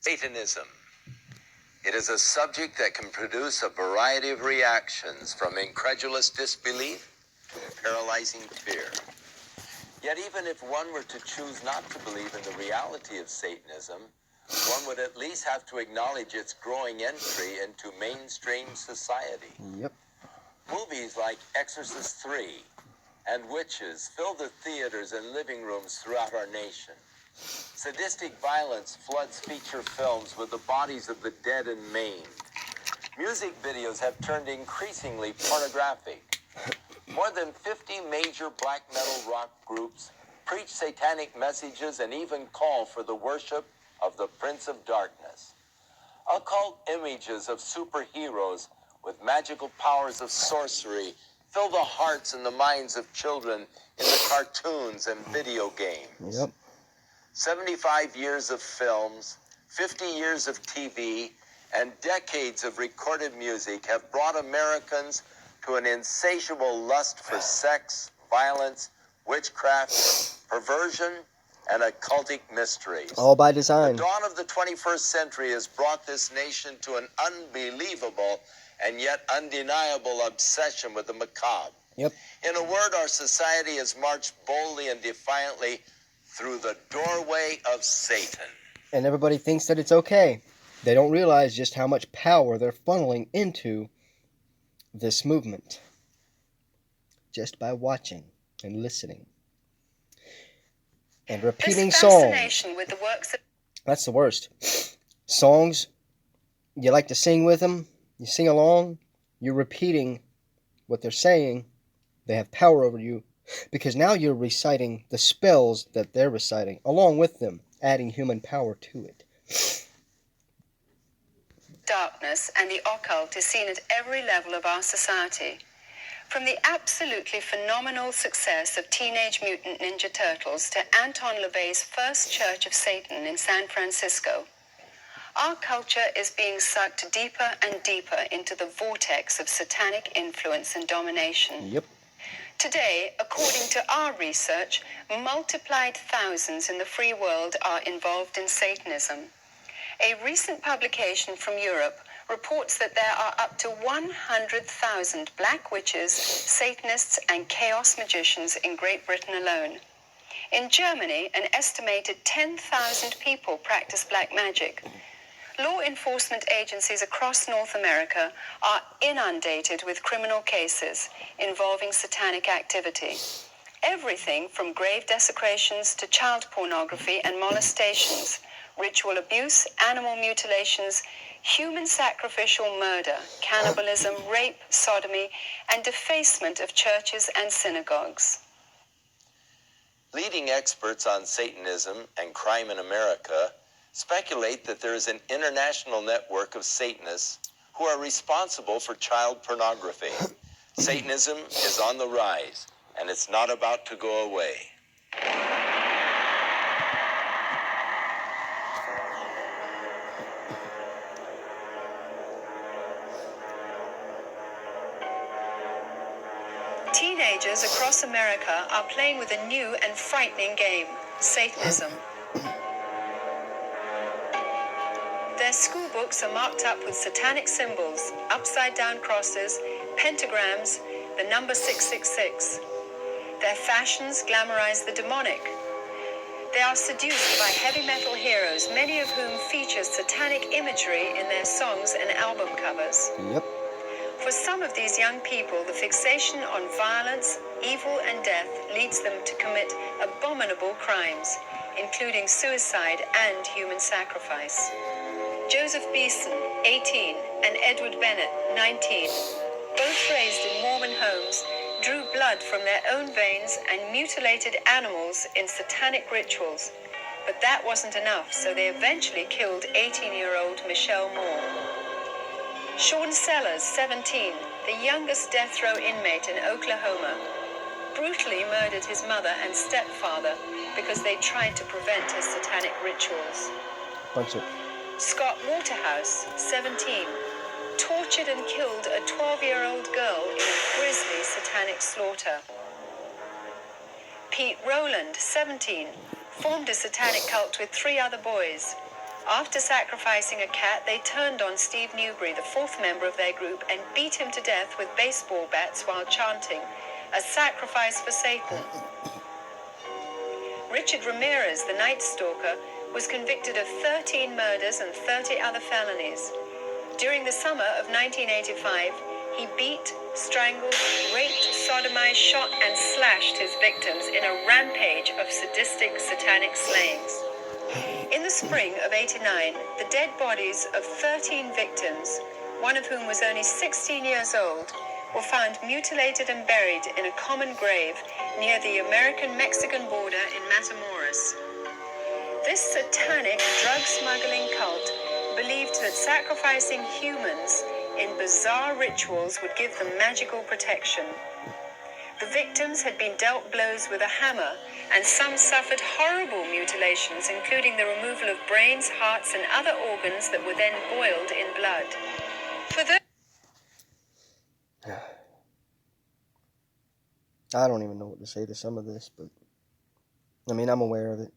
Satanism. It is a subject that can produce a variety of reactions, from incredulous disbelief to paralyzing fear. Yet even if one were to choose not to believe in the reality of Satanism, one would at least have to acknowledge its growing entry into mainstream society. Yep. Movies like Exorcist 3 and Witches fill the theaters and living rooms throughout our nation. Sadistic violence floods feature films with the bodies of the dead and maimed. Music videos have turned increasingly pornographic. More than 50 major black metal rock groups preach satanic messages and even call for the worship of the Prince of Darkness. Occult images of superheroes with magical powers of sorcery fill the hearts and the minds of children in the cartoons and video games. Yep. 75 years of films, 50 years of TV, and decades of recorded music have brought Americans to an insatiable lust for sex, violence, witchcraft, perversion, and occultic mysteries. All by design. The dawn of the 21st century has brought this nation to an unbelievable and yet undeniable obsession with the macabre. Yep. In a word, our society has marched boldly and defiantly through the doorway of Satan. And everybody thinks that it's okay. They don't realize just how much power they're funneling into this movement just by watching and listening and repeating songs. With the works of... That's the worst. Songs, you like to sing with them, you sing along, you're repeating what they're saying. They have power over you because now you're reciting the spells that they're reciting along with them, adding human power to it. Darkness and the occult is seen at every level of our society. From the absolutely phenomenal success of Teenage Mutant Ninja Turtles to Anton LaVey's first Church of Satan in San Francisco, our culture is being sucked deeper and deeper into the vortex of satanic influence and domination. Yep. Today, according to our research, multiplied thousands in the free world are involved in Satanism. A recent publication from Europe reports that there are up to 100,000 black witches, Satanists, and chaos magicians in Great Britain alone. In Germany, an estimated 10,000 people practice black magic. Law enforcement agencies across North America are inundated with criminal cases involving satanic activity. Everything from grave desecrations to child pornography and molestations, ritual abuse, animal mutilations, human sacrificial murder, cannibalism, rape, sodomy, and defacement of churches and synagogues. Leading experts on Satanism and crime in America speculate that there is an international network of Satanists who are responsible for child pornography. Satanism is on the rise, and it's not about to go away. Teenagers across America are playing with a new and frightening game, Satanism. Their school books are marked up with satanic symbols, upside-down crosses, pentagrams, the number 666. Their fashions glamorize the demonic. They are seduced by heavy metal heroes, many of whom feature satanic imagery in their songs and album covers. Yep. For some of these young people, the fixation on violence, evil, and death leads them to commit abominable crimes, including suicide and human sacrifice. Joseph Beeson, 18, and Edward Bennett, 19, both raised in Mormon homes, drew blood from their own veins and mutilated animals in satanic rituals. But that wasn't enough, so they eventually killed 18-year-old Michelle Moore. Sean Sellers, 17, the youngest death row inmate in Oklahoma, brutally murdered his mother and stepfather because they tried to prevent his satanic rituals. Bunch of... Scott Waterhouse, 17, tortured and killed a 12-year-old girl in a grisly satanic slaughter. Pete Rowland, 17, formed a satanic cult with 3 other boys. After sacrificing a cat, they turned on Steve Newberry, the fourth member of their group, and beat him to death with baseball bats while chanting, "A sacrifice for Satan." Richard Ramirez, the Night Stalker, was convicted of 13 murders and 30 other felonies. During the summer of 1985, he beat, strangled, raped, sodomized, shot, and slashed his victims in a rampage of sadistic satanic slayings. In the spring of '89, the dead bodies of 13 victims, one of whom was only 16 years old, were found mutilated and buried in a common grave near the American-Mexican border in Matamoros. This satanic drug-smuggling cult believed that sacrificing humans in bizarre rituals would give them magical protection. The victims had been dealt blows with a hammer, and some suffered horrible mutilations, including the removal of brains, hearts, and other organs that were then boiled in blood. For those I don't even know what to say to some of this, but I mean, I'm aware of it.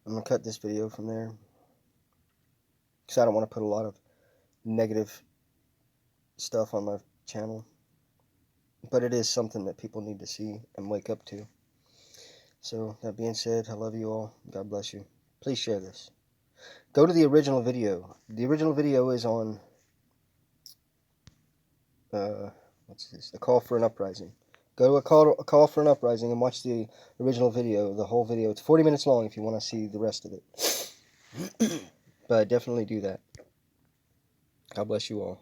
I'm going to cut this video from there because I don't want to put a lot of negative stuff on my channel. But it is something that people need to see and wake up to. So, that being said, I love you all. God bless you. Please share this. Go to the original video. The original video is on, what's this? A Call for an Uprising. Go to a call for an Uprising and watch the original video, the whole video. It's 40 minutes long if you want to see the rest of it. But definitely do that. God bless you all.